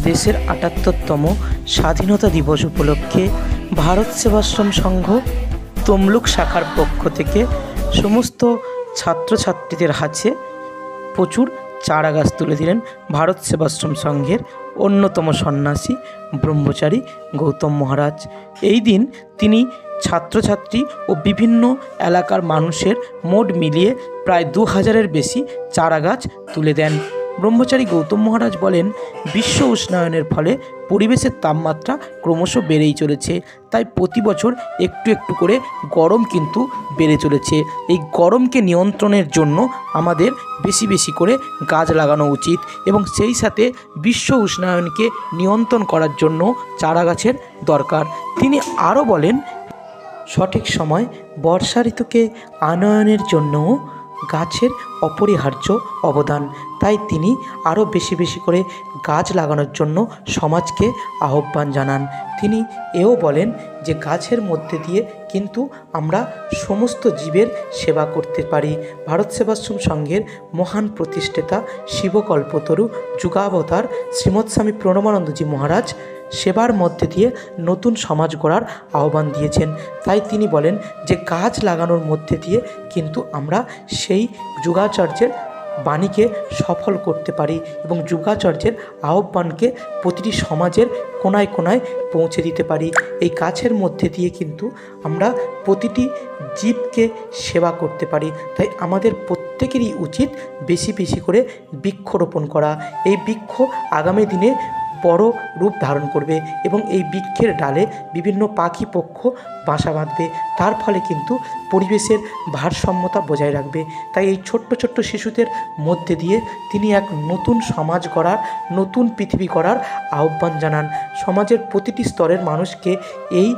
দেশের ৭৮তম স্বাধীনতা দিবস উপলক্ষে ভারত সেবাশ্রম সংঘ তমলুক শাখার পক্ষ থেকে সমস্ত ছাত্রছাত্রীদের হাতে প্রচুর চারা গাছ তুলে দিলেন ভারত সেবাশ্রম সংঘের অন্যতম সন্ন্যাসী ব্রহ্মচারী গৌতম মহারাজ। এই দিন তিনি ছাত্রছাত্রী ও বিভিন্ন এলাকার মানুষের মোট মিলিয়ে প্রায় ২০০০-এর বেশি চারা গাছ তুলে দেন। ব্রহ্মচারী গৌতম মহারাজ বলেন, বিশ্ব উষ্ণায়নের ফলে পরিবেশের তাপমাত্রা ক্রমশ বেড়েই চলেছে, তাই প্রতি বছর একটু একটু করে গরম কিন্তু বেড়ে চলেছে। এই গরমকে নিয়ন্ত্রণের জন্য আমাদের বেশি বেশি করে গাছ লাগানো উচিত এবং সেই সাথে বিশ্ব উষ্ণায়নকে নিয়ন্ত্রণ করার জন্য চারা গাছের দরকার। তিনি আরও বলেন, সঠিক সময় বর্ষা ঋতুকে আনয়নের জন্যও গাছের অপরিহার্য অবদান, তাই তিনি আরও বেশি বেশি করে গাছ লাগানোর জন্য সমাজকে আহ্বান জানান। তিনি এও বলেন যে গাছের মধ্যে দিয়ে কিন্তু আমরা সমস্ত জীবের সেবা করতে পারি। ভারত সেবাশ্রম সংঘের মহান প্রতিষ্ঠাতা শিবকল্পতরু যুগাবতার শ্রীমৎ স্বামী প্রণবানন্দজি মহারাজ সেবার মধ্যে দিয়ে নতুন সমাজ গড়ার আহ্বান দিয়েছেন। তাই তিনি বলেন যে গাছ লাগানোর মধ্যে দিয়ে কিন্তু আমরা সেই যুগাচার্যের বাণীকে সফল করতে পারি এবং যুগাচার্যের আহ্বানকে প্রতিটি সমাজের কোনায় কোনায় পৌঁছে দিতে পারি। এই গাছের মধ্যে দিয়ে কিন্তু আমরা প্রতিটি জীবকে সেবা করতে পারি। তাই আমাদের প্রত্যেকেরই উচিত বেশি বেশি করে বৃক্ষরোপণ করা। এই বৃক্ষ আগামী দিনে বড় রূপ ধারণ করবে এবং এই বৃক্ষের ডালে বিভিন্ন পাখি পক্ষ বাসা বাঁধবে, তার ফলে কিন্তু পরিবেশের ভারসাম্যতা বজায় রাখবে। তাই এই ছোট্ট ছোট্ট শিশুদের মধ্যে দিয়ে তিনি এক নতুন সমাজ গড়ার, নতুন পৃথিবী গড়ার আহ্বান জানান। সমাজের প্রতিটি স্তরের মানুষকে এই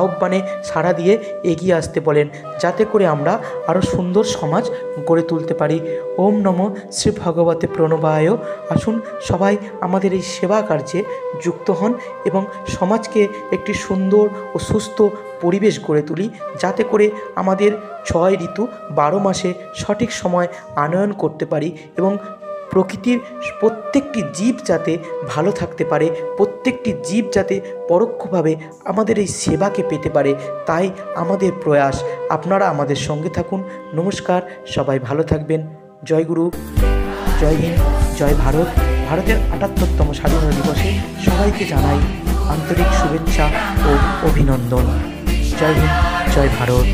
আহ্বানে সাড়া দিয়ে এগিয়ে আসতে বলেন, যাতে করে আমরা আরও সুন্দর সমাজ গড়ে তুলতে পারি। ওম নমো শ্রী ভগবতে প্রণবায়। আসুন সবাই আমাদের এই সেবা কার্যে যুক্ত হন এবং সমাজকে একটি সুন্দর ও সুস্থ পরিবেশ গড়ে তুলি, যাতে করে আমাদের ৬ ঋতু ১২ মাসে সঠিক সময় আনয়ন করতে পারি এবং প্রকৃতির প্রত্যেকটি জীব যাতে ভালো থাকতে পারে, প্রত্যেকটি জীব যাতে পরোক্ষভাবে আমাদের এই সেবাকে পেতে পারে, তাই আমাদের প্রয়াস। আপনারা আমাদের সঙ্গে থাকুন। নমস্কার, সবাই ভালো থাকবেন। জয় গুরু, জয় হিন্দ, জয় ভারত। ভারতের ৭৮তম স্বাধীনতা দিবসে সবাইকে জানাই আন্তরিক শুভেচ্ছা ও অভিনন্দন। জয় হিন্দ, জয় ভারত।